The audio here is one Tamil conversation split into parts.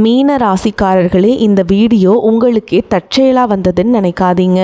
மீன ராசிக்காரர்களே, இந்த வீடியோ உங்களுக்கே தற்செயலாக வந்ததுன்னு நினைக்காதீங்க.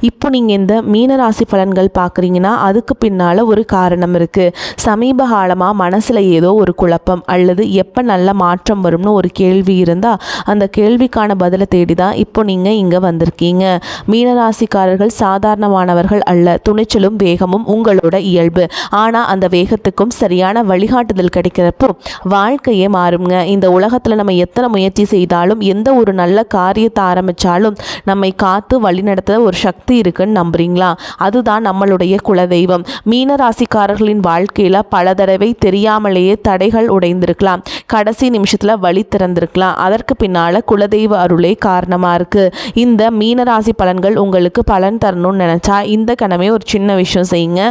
இப்போ நீங்கள் இந்த மீன ராசி பலன்கள் பார்க்குறீங்கன்னா அதுக்கு பின்னால் ஒரு காரணம் இருக்குது. சமீப காலமாக மனசில் ஏதோ ஒரு குழப்பம் அல்லது எப்போ நல்ல மாற்றம் வரும்னு ஒரு கேள்வி இருந்தால் அந்த கேள்விக்கான பதிலை தேடி தான் இப்போ நீங்கள் இங்கே வந்திருக்கீங்க. மீனராசிக்காரர்கள் சாதாரணமானவர்கள் அல்ல. துணிச்சலும் வேகமும் உங்களோட இயல்பு. ஆனால் அந்த வேகத்துக்கும் சரியான வழிகாட்டுதல் கிடைக்கிறப்போ வாழ்க்கையே மாறுங்க. இந்த உலகத்தில் நம்ம எத்தனை முயற்சி செய்தாலும் எந்த ஒரு நல்ல காரியத்தை ஆரம்பித்தாலும் நம்மை காத்து வழிநடத்த ஒரு சக்தி இருக்குன்னு நம்புறீங்களா? அதுதான் நம்மளுடைய குலதெய்வம். மீனராசிக்காரர்களின் வாழ்க்கையில் பல தடவை தெரியாமலேயே தடைகள் உடைந்திருக்கலாம். கடைசி நிமிஷத்தில் வழி திறந்திருக்கலாம். அதற்கு பின்னால் குலதெய்வ அருளே காரணமாக இருக்குது. இந்த மீனராசி பலன்கள் உங்களுக்கு பலன் தரணும்னு நினச்சா இந்த கணமே ஒரு சின்ன விஷயம் செய்யுங்க.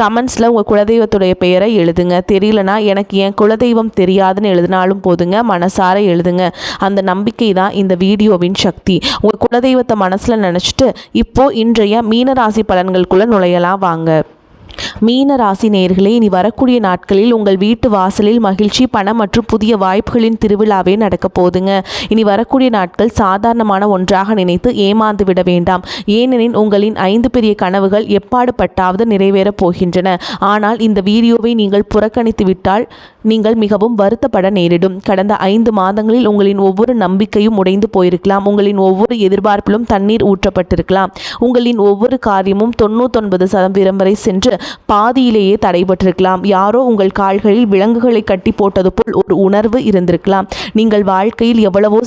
கமெண்ட்ஸில் உங்கள் குலதெய்வத்துடைய பெயரை எழுதுங்க. தெரியலனா எனக்கு என் குலதெய்வம் தெரியாதுன்னு எழுதினாலும் போதுங்க. மனசார எழுதுங்க. அந்த நம்பிக்கை தான் இந்த வீடியோவின் சக்தி. உங்கள் குலதெய்வத்தை மனசில் நினச்சிட்டு இப்போது இன்றைய மீனராசி பலன்களுக்குள்ளே நுழையலாம் வாங்க. மீன ராசி நேயர்களே, இனி வரக்கூடிய நாட்களில் உங்கள் வீட்டு வாசலில் மகிழ்ச்சி, பணம் மற்றும் புதிய வாய்ப்புகளின் திருவிழாவே நடக்க போதுங்க. இனி வரக்கூடிய நாட்கள் சாதாரணமான ஒன்றாக நினைத்து ஏமாந்து விட வேண்டாம். ஏனெனில் உங்களின் 5 பெரிய கனவுகள் எப்பாடு பட்டாவது நிறைவேறப் போகின்றன. ஆனால் இந்த வீடியோவை நீங்கள் புறக்கணித்து விட்டால் நீங்கள் மிகவும் வருத்தப்பட நேரிடும். கடந்த 5 மாதங்களில் உங்களின் ஒவ்வொரு நம்பிக்கையும் உடைந்து போயிருக்கலாம். உங்களின் ஒவ்வொரு எதிர்பார்ப்பிலும் தண்ணீர் ஊற்றப்பட்டிருக்கலாம். உங்களின் ஒவ்வொரு காரியமும் 99% வரை சென்று பாதியிலேயே தடைபட்டிருக்கலாம். யாரோ உங்கள் கால்களில் விலங்குகளை கட்டி போட்டது போல் ஒரு உணர்வு இருந்திருக்கலாம். நீங்கள் வாழ்க்கையில் எவ்வளவோ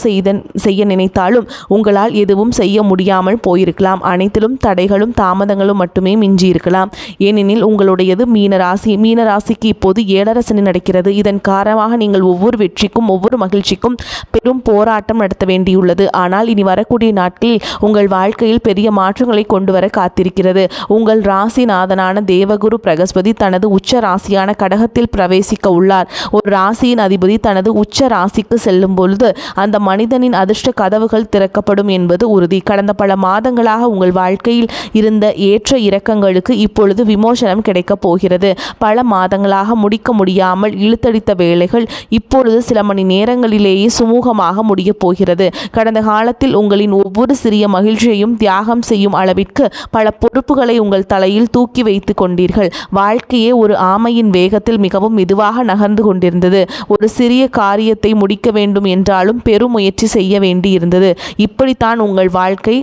செய்ய நினைத்தாலும் உங்களால் எதுவும் செய்ய முடியாமல் போயிருக்கலாம். அனைத்திலும் தடைகளும் தாமதங்களும் மட்டுமே மிஞ்சி இருக்கலாம். ஏனெனில் உங்களுடையது மீனராசி. மீனராசிக்கு இப்போது 7 சனி நடக்கிறது. இதன் காரணமாக நீங்கள் ஒவ்வொரு வெற்றிக்கும் ஒவ்வொரு மகிழ்ச்சிக்கும் பெரும் போராட்டம் நடத்த வேண்டியுள்ளது. ஆனால் இனி வரக்கூடிய நாட்களில் உங்கள் வாழ்க்கையில் பெரிய மாற்றங்களை கொண்டு வர காத்திருக்கிறது. உங்கள் ராசிநாதனான தேவகுரு பிரகஸ்பதி தனது உச்ச ராசியான கடகத்தில் பிரவேசிக்க உள்ளார். ஒரு ராசியின் அதிபதி தனது உச்ச ராசிக்கு செல்லும் பொழுது அந்த மனிதனின் அதிர்ஷ்ட கதவுகள் திறக்கப்படும் என்பது உறுதி. கடந்த பல மாதங்களாக உங்கள் வாழ்க்கையில் இருந்த ஏற்ற இறக்கங்களுக்கு இப்பொழுது விமோசனம் கிடைக்கப் போகிறது. பல மாதங்களாக முடிக்க முடியாமல் இழுத்தடித்த வேலைகள் இப்பொழுது சில மணி நேரங்களிலேயே சுமூகமாக முடியப் போகிறது. கடந்த காலத்தில் உங்களின் ஒவ்வொரு சிறிய மகிழ்ச்சியையும் தியாகம் செய்யும் அளவிற்கு பல பொறுப்புகளை உங்கள் தலையில் தூக்கி வைத்து கொண்டீர்கள். வாழ்க்கையே ஒரு ஆமையின் வேகத்தில் மிகவும் மெதுவாக நகர்ந்து கொண்டிருந்தது. ஒரு சிறிய காரியத்தை முடிக்க வேண்டும் என்றாலும் பெரும் முயற்சி செய்ய வேண்டியிருந்தது. இப்படித்தான் உங்கள் வாழ்க்கை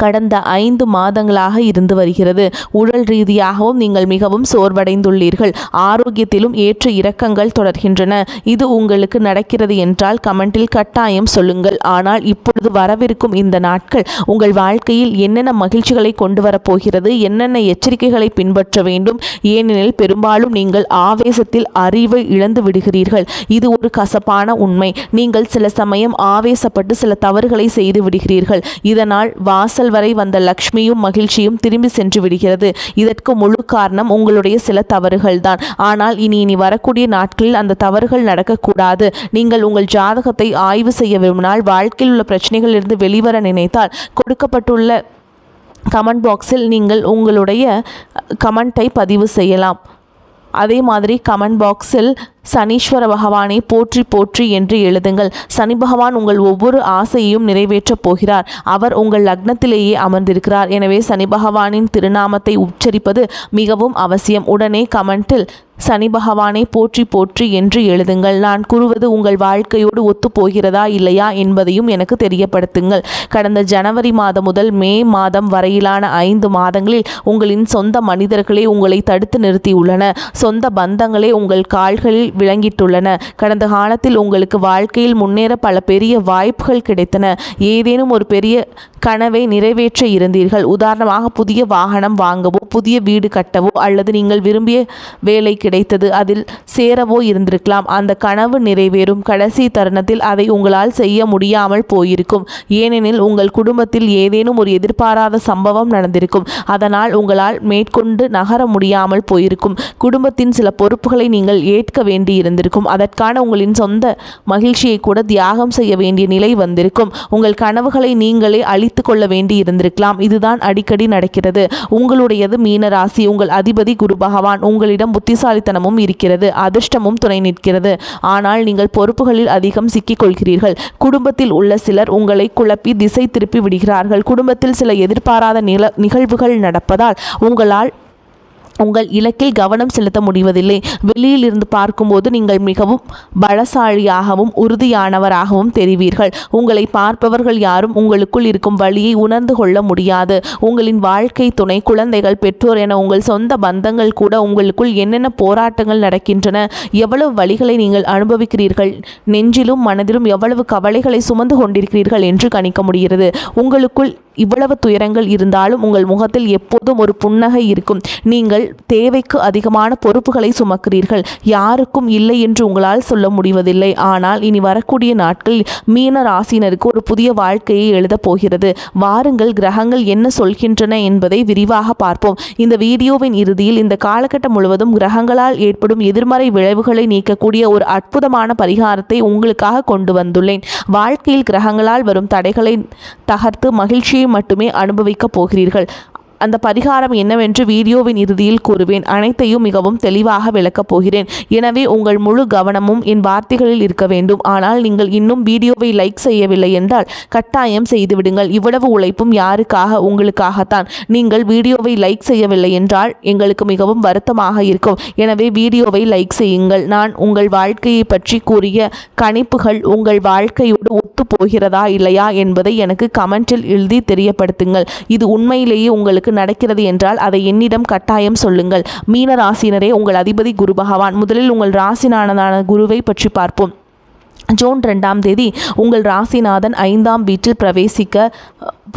கடந்த 5 மாதங்களாக இருந்து வருகிறது. உடல் ரீதியாகவும் நீங்கள் மிகவும் சோர்வடைந்துள்ளீர்கள். ஆரோக்கியத்திலும் ஏற்ற இறக்கங்கள் தொடர்கின்றன. இது உங்களுக்கு நடக்கிறது என்றால் கமெண்டில் கட்டாயம் சொல்லுங்கள். ஆனால் இப்பொழுது வரவிருக்கும் இந்த நாட்கள் உங்கள் வாழ்க்கையில் என்னென்ன மகிழ்ச்சிகளை கொண்டு வரப்போகிறது, என்னென்ன எச்சரிக்கைகளை பின்பற்ற வேண்டும். ஏனெனில் பெரும்பாலும் நீங்கள் ஆவேசத்தில் அறிவை இழந்து விடுகிறீர்கள். இது ஒரு கசப்பான உண்மை. நீங்கள் சில சமயம் ஆவேசப்பட்டு சில தவறுகளை செய்து விடுகிறீர்கள். இதனால் வாசல் வரை வந்த லக்ஷ்மியும் மகிழ்ச்சியும் திரும்பி சென்று விடுகிறது. இதற்கு முழு காரணம் உங்களுடைய சில தவறுகள் தான். ஆனால் இனி வரக்கூடிய நாட்களில் அந்த தவறுகள் நடக்கக்கூடாது. நீங்கள் உங்கள் ஜாதகத்தை ஆய்வு செய்ய விரும்பினால், வாழ்க்கையில் உள்ள பிரச்சனைகளிலிருந்து வெளிவர நினைத்தால் கொடுக்கப்பட்டுள்ள கமெண்ட் பாக்ஸில் நீங்கள் உங்களுடைய கமெண்ட்டை பதிவு செய்யலாம். அதே மாதிரி கமெண்ட் பாக்ஸில் சனீஸ்வர பகவானை போற்றி போற்றி என்று எழுதுங்கள். சனி பகவான் உங்கள் ஒவ்வொரு ஆசையையும் நிறைவேற்றப் போகிறார். அவர் உங்கள் லக்னத்திலேயே அமர்ந்திருக்கிறார். எனவே சனி பகவானின் திருநாமத்தை உச்சரிப்பது மிகவும் அவசியம். உடனே கமெண்டில் சனி பகவானை போற்றி போற்றி என்று எழுதுங்கள். நான் கூறுவது உங்கள் வாழ்க்கையோடு ஒத்து போகிறதா இல்லையா என்பதையும் எனக்கு தெரியப்படுத்துங்கள். கடந்த ஜனவரி மாதம் முதல் மே மாதம் வரையிலான 5 மாதங்களில் உங்களின் சொந்த மனிதர்களே உங்களை தடுத்து நிறுத்தியுள்ளன. சொந்த பந்தங்களே உங்கள் கால்களில் விளங்கிட்டுள்ளன. கடந்த காலத்தில் உங்களுக்கு வாழ்க்கையில் முன்னேற பல பெரிய வாய்ப்புகள் கிடைத்தன. ஏதேனும் ஒரு பெரிய கனவை நிறைவேற்ற இருந்தீர்கள். உதாரணமாக புதிய வாகனம் வாங்கவோ, புதிய வீடு கட்டவோ அல்லது நீங்கள் விரும்பிய வேலை கிடைத்தது அதில் சேரவோ இருந்திருக்கலாம். அந்த கனவு நிறைவேறும் கடைசி தருணத்தில் அதை உங்களால் செய்ய முடியாமல் போயிருக்கும். ஏனெனில் உங்கள் குடும்பத்தில் ஏதேனும் ஒரு எதிர்பாராத சம்பவம் நடந்திருக்கும். அதனால் உங்களால் மேற்கொண்டு நகர முடியாமல் போயிருக்கும். குடும்பத்தின் சில பொறுப்புகளை நீங்கள் ஏற்க வேண்டி இருந்திருக்கும். அதற்கான உங்களின் சொந்த மகிழ்ச்சியை கூட தியாகம் செய்ய வேண்டிய நிலை வந்திருக்கும். உங்கள் கனவுகளை நீங்களே அழித்து கொள்ள வேண்டி இருந்திருக்கலாம். இதுதான் அடிக்கடி நடக்கிறது. உங்களுடையது மீனராசி. உங்கள் அதிபதி குரு பகவான். உங்களிடம் புத்திசாலி புத்திசாலித்தனமும் இருக்கிறது, அதிர்ஷ்டமும் துணை நிற்கிறது. ஆனால் நீங்கள் பொறுப்புகளில் அதிகம் சிக்கிக்கொள்கிறீர்கள். குடும்பத்தில் உள்ள சிலர் உங்களை குழப்பி திசை திருப்பி விடுகிறார்கள். குடும்பத்தில் சில எதிர்பாராத நிகழ்வுகள் நடப்பதால் உங்கள் இலக்கில் கவனம் செலுத்த முடிவதில்லை. வெளியில் இருந்து பார்க்கும்போது நீங்கள் மிகவும் பலசாலியாகவும் உறுதியானவராகவும் தெரிவீர்கள். உங்களை பார்ப்பவர்கள் யாரும் உங்களுக்குள் இருக்கும் வழியை உணர்ந்து கொள்ள முடியாது. உங்களின் வாழ்க்கை துணை, குழந்தைகள், பெற்றோர் என உங்கள் சொந்த பந்தங்கள் கூட உங்களுக்குள் என்னென்ன போராட்டங்கள் நடக்கின்றன, எவ்வளவு வழிகளை நீங்கள் அனுபவிக்கிறீர்கள், நெஞ்சிலும் மனதிலும் எவ்வளவு கவலைகளை சுமந்து கொண்டிருக்கிறீர்கள் என்று கணிக்க முடிகிறது. உங்களுக்குள் இவ்வளவு துயரங்கள் இருந்தாலும் உங்கள் முகத்தில் எப்போதும் ஒரு புன்னகை இருக்கும். நீங்கள் தேவைக்கு அதிகமான பொறுப்புகளை சுமக்கிறீர்கள். யாருக்கும் இல்லை என்று உங்களால் சொல்ல முடிவதில்லை. ஆனால் இனி வரக்கூடிய நாட்களில் மீன ராசினருக்கு ஒரு புதிய வாழ்க்கையை எழுதப் போகிறது. வாருங்கள், கிரகங்கள் என்ன சொல்கின்றன என்பதை விரிவாக பார்ப்போம். இந்த வீடியோவின் இறுதியில் இந்த காலகட்டம் முழுவதும் கிரகங்களால் ஏற்படும் எதிர்மறை விளைவுகளை நீக்கக்கூடிய ஒரு அற்புதமான பரிகாரத்தை உங்களுக்காக கொண்டு வந்துள்ளேன். வாழ்க்கையில் கிரகங்களால் வரும் தடைகளை தகர்த்து மகிழ்ச்சியை மட்டுமே அனுபவிக்கப் போகிறீர்கள். அந்த பரிகாரம் என்னவென்று வீடியோவின் இறுதியில் கூறுவேன். அனைத்தையும் மிகவும் தெளிவாக விளக்கப் போகிறேன். எனவே உங்கள் முழு கவனமும் என் வார்த்தைகளில் இருக்க வேண்டும். ஆனால் நீங்கள் இன்னும் வீடியோவை லைக் செய்யவில்லை என்றால் கட்டாயம் செய்துவிடுங்கள். இவ்வளவு உழைப்பும் யாருக்காக? உங்களுக்காகத்தான். நீங்கள் வீடியோவை லைக் செய்யவில்லை என்றால் எங்களுக்கு மிகவும் வருத்தமாக இருக்கும். எனவே வீடியோவை லைக் செய்யுங்கள். நான் உங்கள் வாழ்க்கையை பற்றி கூறிய கணிப்புகள் உங்கள் வாழ்க்கையோடு ஒத்து போகிறதா இல்லையா என்பதை எனக்கு கமெண்டில் எழுதி தெரியப்படுத்துங்கள். இது உண்மையிலேயே உங்களுக்கு நடக்கிறது என்றால் அதை என்னிடம் கட்டாயம் சொல்லுங்கள். மீன ராசினரே, உங்கள் அதிபதி குரு பகவான். முதலில் உங்கள் ராசிநாதனான குருவை பற்றி பார்ப்போம். ஜூன் 2ஆம் தேதி உங்கள் ராசிநாதன் 5ஆம் வீட்டில் பிரவேசிக்க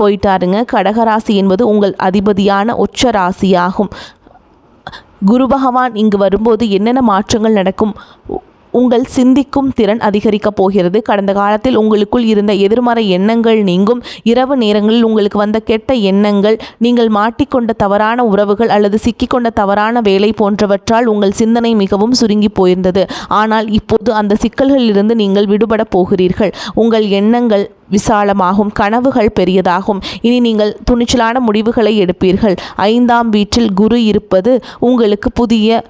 போயிட்டாருங்க. கடகராசி என்பது உங்கள் அதிபதியான உச்ச ராசியாகும். குரு பகவான் இங்கு வரும்போது என்னென்ன மாற்றங்கள் நடக்கும்? உங்கள் சிந்திக்கும் திறன் அதிகரிக்கப் போகிறது. கடந்த காலத்தில் உங்களுக்குள் இருந்த எதிர்மறை எண்ணங்கள் நீங்கும். இரவு நேரங்களில் உங்களுக்கு வந்த கெட்ட எண்ணங்கள், நீங்கள் மாட்டிக்கொண்ட தவறான உறவுகள் அல்லது சிக்கிக்கொண்ட தவறான வேலை போன்றவற்றால் உங்கள் சிந்தனை மிகவும் சுருங்கி போயிருந்தது. ஆனால் இப்போது அந்த சிக்கல்களிலிருந்து நீங்கள் விடுபட போகிறீர்கள். உங்கள் எண்ணங்கள் விசாலமாகும், கனவுகள் பெரியதாகும். இனி நீங்கள் துணிச்சலான முடிவுகளை எடுப்பீர்கள். 5ஆம் வீட்டில் குரு இருப்பது உங்களுக்கு புதிய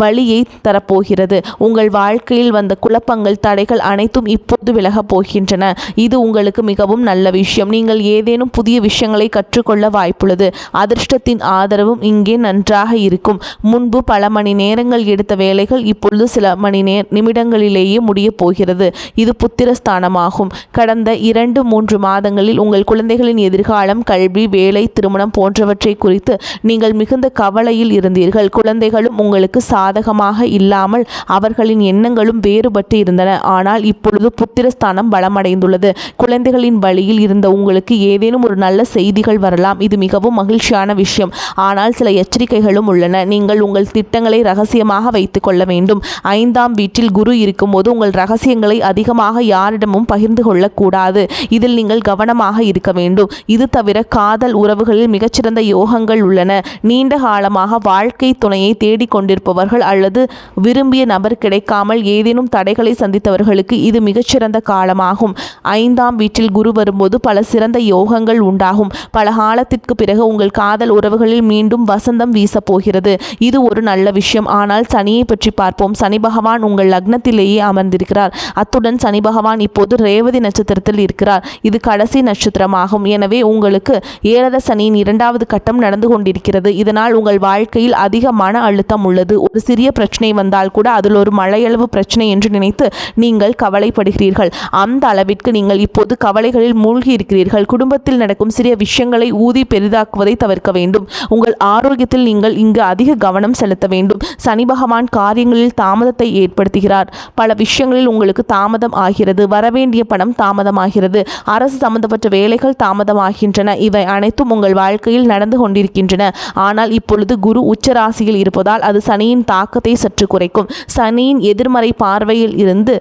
வழியை தரப்போகிறது. உங்கள் வாழ்க்கையில் வந்த குழப்பங்கள், தடைகள் அனைத்தும் இப்போது விலகப் போகின்றன. இது உங்களுக்கு மிகவும் நல்ல விஷயம். நீங்கள் ஏதேனும் புதிய விஷயங்களை கற்றுக்கொள்ள வாய்ப்புள்ளது. அதிர்ஷ்டத்தின் ஆதரவும் இங்கே நன்றாக இருக்கும். முன்பு பல மணி நேரங்கள் எடுத்த வேலைகள் இப்பொழுது சில நிமிடங்களிலேயே முடியப் போகிறது. இது புத்திரஸ்தானமாகும். கடந்த 2-3 மாதங்களில் உங்கள் குழந்தைகளின் எதிர்காலம், கல்வி, வேலை, திருமணம் போன்றவற்றை குறித்து நீங்கள் மிகுந்த கவலையில் இருந்தீர்கள். குழந்தைகளும் உங்களுக்கு சாதகமாக இல்லாமல் அவர்களின் எண்ணங்களும் வேறுபட்டு இருந்தன. ஆனால் இப்பொழுது புத்திரஸ்தானம் பலமடைந்துள்ளது. குழந்தைகளின் வழியில் இருந்த உங்களுக்கு ஏதேனும் ஒரு நல்ல செய்திகள் வரலாம். இது மிகவும் மகிழ்ச்சியான விஷயம். ஆனால் சில எச்சரிக்கைகளும் உள்ளன. நீங்கள் உங்கள் திட்டங்களை ரகசியமாக வைத்துக் கொள்ள வேண்டும். 5ஆம் வீட்டில் குரு இருக்கும்போது உங்கள் ரகசியங்களை அதிகமாக யாரிடமும் பகிர்ந்து கொள்ளக்கூடாது. இதில் நீங்கள் கவனமாக இருக்க வேண்டும். இது தவிர காதல் உறவுகளில் மிகச்சிறந்த யோகங்கள் உள்ளன. நீண்ட காலமாக வாழ்க்கை துணையை தேடிக்கொண்டிருப்பவர்கள் அல்லது விரும்பிய நபர் கிடைக்காமல் ஏதேனும் தடைகளை சந்தித்தவர்களுக்கு இது மிகச்சிறந்த காலமாகும். 5ஆம் வீட்டில் குரு வரும்போது பல சிறந்த யோகங்கள் உண்டாகும். பல காலத்திற்கு பிறகு உங்கள் காதல் உறவுகளில் மீண்டும் வசந்தம் வீசப்போகிறது. இது ஒரு நல்ல விஷயம். ஆனால் சனியை பற்றி பார்ப்போம். சனி பகவான் உங்கள் லக்னத்திலேயே அமர்ந்திருக்கிறார். அத்துடன் சனி பகவான் இப்போது ரேவதி நட்சத்திரத்தில் இருக்கிறார். இது கடைசி நட்சத்திரமாகும். எனவே உங்களுக்கு 7 சனியின் 2வது கட்டம் நடந்து கொண்டிருக்கிறது. இதனால் உங்கள் வாழ்க்கையில் அதிக மன அழுத்தம் உள்ளது. ஒரு சிறிய பிரச்சனை வந்தால் கூட அதில் ஒரு மழையளவு பிரச்சனை என்று நினைத்து நீங்கள் கவலைப்படுகிறீர்கள். அந்த அளவிற்கு நீங்கள் இப்போது கவலைகளில் மூழ்கி இருக்கிறீர்கள். குடும்பத்தில் நடக்கும் சிறிய விஷயங்களை ஊதி பெரிதாக்குவதை தவிர்க்க வேண்டும். உங்கள் ஆரோக்கியத்தில் நீங்கள் இங்கு அதிக கவனம் செலுத்த வேண்டும். சனி பகவான் காரியங்களில் தாமதத்தை ஏற்படுத்துகிறார். பல விஷயங்களில் உங்களுக்கு தாமதம் ஆகிறது. வரவேண்டிய பணம் தாமதமாகிறது. அரசு சம்பந்தப்பட்ட வேலைகள் தாமதமாகின்றன. இவை அனைத்தும் உங்கள் வாழ்க்கையில் நடந்து கொண்டிருக்கின்றன. ஆனால் இப்பொழுது குரு உச்சராசியில் இருப்பதால் அது சனியின் தாக்கத்தை சற்று குறைக்கும். சனியின் எதிர்மறை பார்வையில் இருந்து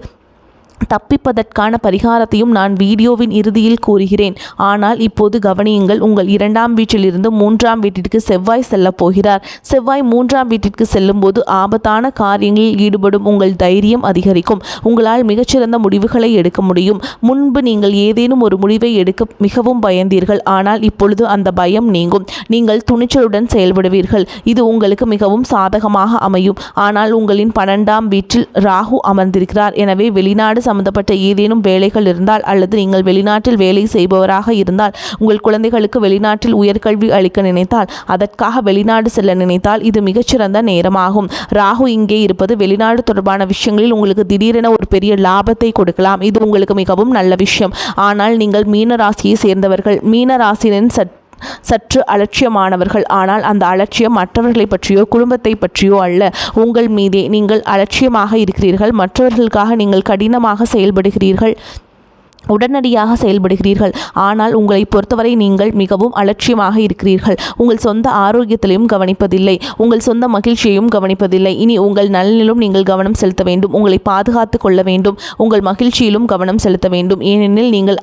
தப்பிப்பதற்கான பரிகாரத்தையும் நான் வீடியோவின் இறுதியில் கூறுகிறேன். ஆனால் இப்போது கவனியுங்கள். உங்கள் 2ஆம் வீட்டிலிருந்து 3ஆம் வீட்டிற்கு செவ்வாய் செல்லப் போகிறார். செவ்வாய் 3ஆம் வீட்டிற்கு செல்லும்போது ஆபத்தான காரியங்களில் ஈடுபடும் உங்கள் தைரியம் அதிகரிக்கும். உங்களால் மிகச்சிறந்த முடிவுகளை எடுக்க முடியும். முன்பு நீங்கள் ஏதேனும் ஒரு முடிவை எடுக்க மிகவும் பயந்தீர்கள். ஆனால் இப்பொழுது அந்த பயம் நீங்கும். நீங்கள் துணிச்சலுடன் செயல்படுவீர்கள். இது உங்களுக்கு மிகவும் சாதகமாக அமையும். ஆனால் உங்களின் 12ஆம் வீட்டில் ராகு அமர்ந்திருக்கிறார். எனவே வெளிநாடு சம்பந்தப்பட்ட ஏதேனும் வேலைகள் இருந்தால் அல்லது நீங்கள் வெளிநாட்டில் வேலை செய்பவராக இருந்தால், உங்கள் குழந்தைகளுக்கு வெளிநாட்டில் உயர்கல்வி அளிக்க நினைத்தால், அதற்காக வெளிநாடு செல்ல நினைத்தால் இது மிகச்சிறந்த நேரமாகும். ராகு இங்கே இருப்பது வெளிநாடு தொடர்பான விஷயங்களில் உங்களுக்கு திடீரென ஒரு பெரிய லாபத்தை கொடுக்கலாம். இது உங்களுக்கு மிகவும் நல்ல விஷயம். ஆனால் நீங்கள் மீன ராசியை சேர்ந்தவர்கள். மீன ராசியின் சற்று அலட்சியமானவர்கள். ஆனால் அந்த அலட்சியம் மற்றவர்களை பற்றியோ குடும்பத்தை பற்றியோ அல்ல, உங்கள் மீதே. நீங்கள் அலட்சியமாக இருக்கிறீர்கள். மற்றவர்களுக்காக நீங்கள் கடினமாக செயல்படுகிறீர்கள், உடனடியாக செயல்படுகிறீர்கள். ஆனால் உங்களை பொறுத்தவரை நீங்கள் மிகவும் அலட்சியமாக இருக்கிறீர்கள். உங்கள் சொந்த ஆரோக்கியத்திலையும் கவனிப்பதில்லை, உங்கள் சொந்த மகிழ்ச்சியையும் கவனிப்பதில்லை. இனி உங்கள் நலனிலும் நீங்கள் கவனம் செலுத்த வேண்டும். உங்களை பாதுகாத்து கொள்ள வேண்டும். உங்கள் மகிழ்ச்சியிலும் கவனம் செலுத்த வேண்டும். ஏனெனில் நீங்கள்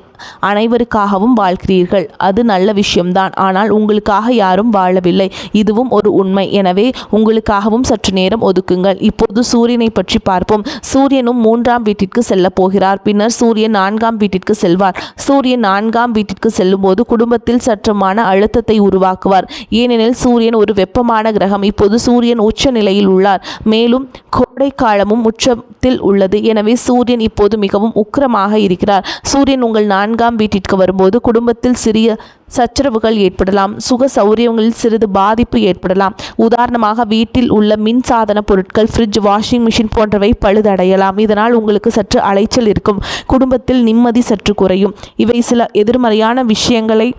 அனைவருக்காகவும் வாழ்கிறீர்கள். அது நல்ல விஷயம்தான். ஆனால் உங்களுக்காக யாரும் வாழவில்லை. இதுவும் ஒரு உண்மை. எனவே உங்களுக்காகவும் சற்று நேரம் ஒதுக்குங்கள். இப்போது சூரியனை பற்றி பார்ப்போம். சூரியனும் 3ஆம் வீட்டிற்கு செல்ல போகிறார். பின்னர் சூரியன் 4ஆம் வீட்டிற்கு செல்வார். சூரியன் 4ஆம் வீட்டிற்கு செல்லும்போது குடும்பத்தில் சற்று மன அழுத்தத்தை உருவாக்குவார். ஏனெனில் சூரியன் ஒரு வெப்பமான கிரகம். இப்போது சூரியன் உச்ச நிலையில் உள்ளார். மேலும் கோடை காலமும் உச்சத்தில் உள்ளது. எனவே சூரியன் இப்போது மிகவும் உக்கிரமாக இருக்கிறார். சூரியன் உங்கள் 4ஆம் வீட்டிற்கு வரும்போது குடும்பத்தில் சிறிய சச்சரவுகள் ஏற்படலாம். சுக சௌரியங்களில் சிறிது பாதிப்பு ஏற்படலாம். உதாரணமாக வீட்டில் உள்ள மின்சாதன பொருட்கள், ஃப்ரிட்ஜ், வாஷிங் மிஷின் போன்றவை பழுதடையலாம். இதனால் உங்களுக்கு சற்று அலைச்சல் இருக்கும். குடும்பத்தில் நிம்மதி சற்று குறையும். இவை சில எதிர்மறையான விஷயங்களை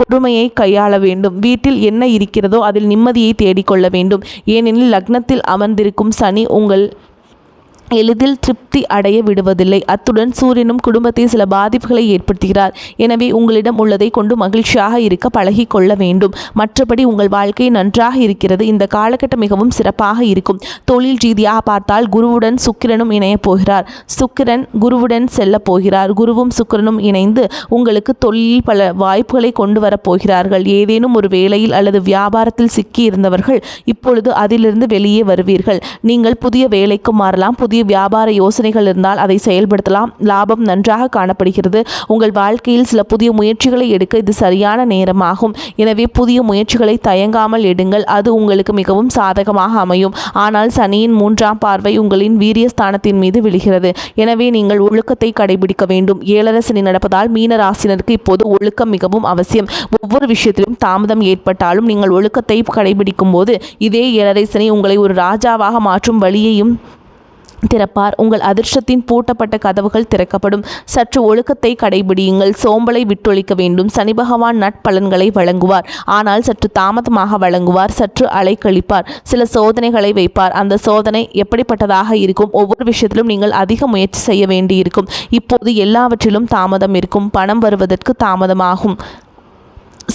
பொறுமையை கையாள வேண்டும். வீட்டில் என்ன இருக்கிறதோ அதில் நிம்மதியை தேடிக்கொள்ள வேண்டும். ஏனெனில் லக்னத்தில் அமர்ந்திருக்கும் சனி உங்கள் எளிதில் திருப்தி அடைய விடுவதில்லை. அத்துடன் சூரியனும் குடும்பத்தை சில பாதிப்புகளை ஏற்படுத்துகிறார். எனவே உங்களிடம் உள்ளதை கொண்டு மகிழ்ச்சியாக இருக்க பழகி கொள்ள வேண்டும். மற்றபடி உங்கள் வாழ்க்கை நன்றாக இருக்கிறது. இந்த காலகட்டம் மிகவும் சிறப்பாக இருக்கும். தொழில் ரீதியாக பார்த்தால் குருவுடன் சுக்கிரனும் இணைய போகிறார். சுக்கிரன் குருவுடன் செல்ல போகிறார். குருவும் சுக்கிரனும் இணைந்து உங்களுக்கு தொழிலில் பல வாய்ப்புகளை கொண்டு வரப் போகிறார்கள். ஏதேனும் ஒரு வேலையில் அல்லது வியாபாரத்தில் சிக்கி இருந்தவர்கள் இப்பொழுது அதிலிருந்து வெளியே வருவீர்கள். நீங்கள் புதிய வேலைக்கு மாறலாம். புதிய வியாபார யோசனைகள் இருந்தால் அதை செயல்படுத்தலாம். லாபம் நன்றாக காணப்படுகிறது. உங்கள் வாழ்க்கையில் சில புதிய முயற்சிகளை எடுக்க இது சரியான நேரமாகும். எனவே புதிய முயற்சிகளை தயங்காமல் எடுங்கள். அது உங்களுக்கு மிகவும் சாதகமாக அமையும். ஆனால் சனியின் 3ஆம் பார்வை உங்களின் வீரியஸ்தானத்தின் மீது விழுகிறது. எனவே நீங்கள் ஒழுக்கத்தை கடைபிடிக்க வேண்டும். 7 சனி நடப்பதால் மீன ராசினருக்கு இப்போது ஒழுக்கம் மிகவும் அவசியம். ஒவ்வொரு விஷயத்திலும் தாமதம் ஏற்பட்டாலும் நீங்கள் ஒழுக்கத்தை கடைபிடிக்கும் போது இதே 7 சனி உங்களை ஒரு ராஜாவாக மாற்றும் வழியையும் திறப்பார். உங்கள் அதிர்ஷ்டத்தின் பூட்டப்பட்ட கதவுகள் திறக்கப்படும். சற்று ஒழுக்கத்தை கடைபிடியுங்கள். சோம்பலை விட்டொழிக்க வேண்டும். சனி பகவான் நட்பலன்களை வழங்குவார். ஆனால் சற்று தாமதமாக வழங்குவார். சற்று அலைக்கழிப்பார். சில சோதனைகளை வைப்பார். அந்த சோதனை எப்படிப்பட்டதாக இருக்கும்? ஒவ்வொரு விஷயத்திலும் நீங்கள் அதிக முயற்சி செய்ய வேண்டியிருக்கும். இப்போது எல்லாவற்றிலும் தாமதம் இருக்கும். பணம் வருவதற்கு தாமதமாகும்.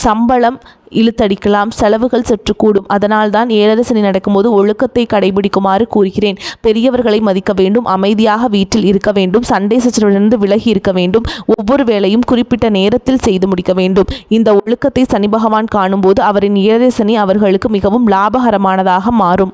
சம்பளம் இழுத்தடிக்கலாம். செலவுகள் சற்று கூடும். அதனால்தான் 7 சனி நடக்கும்போது ஒழுக்கத்தை கடைபிடிக்குமாறு கூறுகிறேன். பெரியவர்களை மதிக்க வேண்டும். அமைதியாக வீட்டில் இருக்க வேண்டும். சண்டை சச்சரவிலிருந்து விலகி இருக்க வேண்டும். ஒவ்வொரு வேளையும் குறிப்பிட்ட நேரத்தில் செய்து முடிக்க வேண்டும். இந்த ஒழுக்கத்தை சனி பகவான் காணும்போது அவரின் 7 சனி அவர்களுக்கு மிகவும் லாபகரமானதாக மாறும்.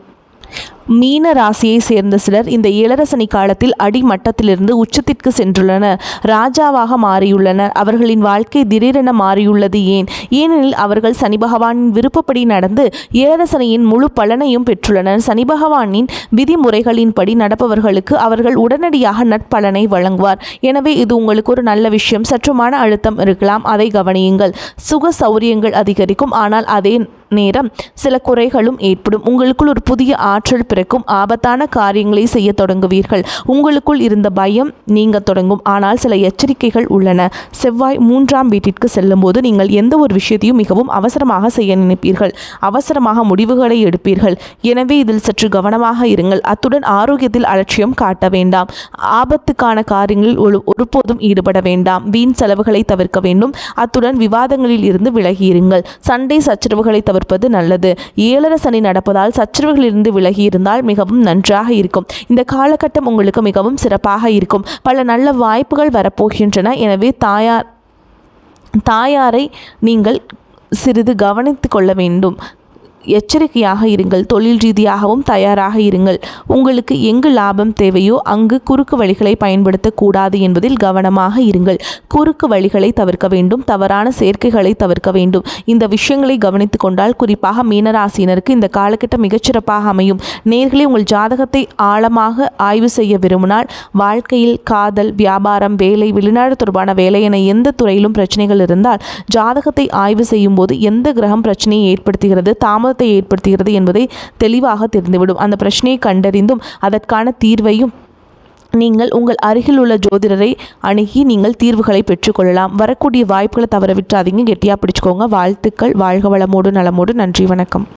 மீன ராசியை சேர்ந்த சிலர் இந்த 7 சனி காலத்தில் அடிமட்டத்திலிருந்து உச்சத்திற்கு சென்றுள்ளனர். ராஜாவாக மாறியுள்ளனர். அவர்களின் வாழ்க்கை திடீரென மாறியுள்ளது. ஏன்? ஏனெனில் அவர்கள் சனி பகவானின் விருப்பப்படி நடந்து 7 சனியின் முழு பலனையும் பெற்றுள்ளனர். சனி பகவானின் விதிமுறைகளின்படி நடப்பவர்களுக்கு அவர்கள் உடனடியாக நட்பலனை வழங்குவார். எனவே இது உங்களுக்கு ஒரு நல்ல விஷயம். சற்று மன அழுத்தம் இருக்கலாம். அதை கவனியுங்கள். சுக சௌரியங்கள் அதிகரிக்கும். ஆனால் அதே நேரம் சில குறைகளும் ஏற்படும். உங்களுக்குள் ஒரு புதிய ஆற்றல் பிறக்கும். ஆபத்தான காரியங்களை செய்ய தொடங்குவீர்கள். உங்களுக்குள் இருந்த பயம் நீங்க தொடங்கும். ஆனால் சில எச்சரிக்கைகள் உள்ளன. செவ்வாய் 3ஆம் வீட்டிற்கு செல்லும் போது நீங்கள் எந்த ஒரு விஷயத்தையும் மிகவும் அவசரமாக செய்ய நினைப்பீர்கள். அவசரமாக முடிவுகளை எடுப்பீர்கள். எனவே இதில் சற்று கவனமாக இருங்கள். அத்துடன் ஆரோக்கியத்தில் அலட்சியம் காட்ட வேண்டாம். ஆபத்துக்கான காரியங்களில் ஒருபோதும் ஈடுபட வேண்டாம். வீண் செலவுகளை தவிர்க்க வேண்டும். அத்துடன் விவாதங்களில் இருந்து விலகியிருங்கள். சண்டை சச்சரவுகளை தவிர்ப்பது நல்லது. 7 சனி நடப்பதால் சச்சரவுகளிலிருந்து விலகியிருந்தால் இருந்தால் மிகவும் நன்றாக இருக்கும். இந்த காலகட்டம் உங்களுக்கு மிகவும் சிறப்பாக இருக்கும். பல நல்ல வாய்ப்புகள் வரப்போகின்றன. எனவே தாயாரை நீங்கள் சிறிது கவனித்து கொள்ள வேண்டும். எச்சரிக்கையாக இருங்கள். தொழில் ரீதியாகவும் தயாராக இருங்கள். உங்களுக்கு எங்கு லாபம் தேவையோ அங்கு குறுக்கு வழிகளை பயன்படுத்தக்கூடாது என்பதில் கவனமாக இருங்கள். குறுக்கு வழிகளை தவிர்க்க வேண்டும். தவறான சேர்க்கைகளை தவிர்க்க வேண்டும். இந்த விஷயங்களை கவனித்து கொண்டால் குறிப்பாக மீனராசினருக்கு இந்த காலகட்டம் மிகச்சிறப்பாக அமையும். நேர்களே, உங்கள் ஜாதகத்தை ஆழமாக ஆய்வு செய்ய விரும்பினால் வாழ்க்கையில், காதல், வியாபாரம், வேலை, வெளிநாடு தொடர்பான வேலை என எந்த துறையிலும் பிரச்சனைகள் இருந்தால் ஜாதகத்தை ஆய்வு செய்யும் போது எந்த கிரகம் பிரச்சனையை ஏற்படுத்துகிறது, தாமதத்தை ஏற்படுத்துகிறது என்பதை தெளிவாக தெரிந்துவிடும். அந்த பிரச்சனையை கண்டறிந்தும் அதற்கான தீர்வையும் நீங்கள் உங்கள் அருகில் உள்ள ஜோதிடரை அணுகி நீங்கள் தீர்வுகளை பெற்றுக்கொள்ளலாம். வரக்கூடிய வாய்ப்புகளை தவற விட்டுறாதீங்க. கெட்டியாக பிடிச்சுக்கோங்க. வாழ்த்துக்கள். வாழ்க வளமோடு நலமோடு. நன்றி, வணக்கம்.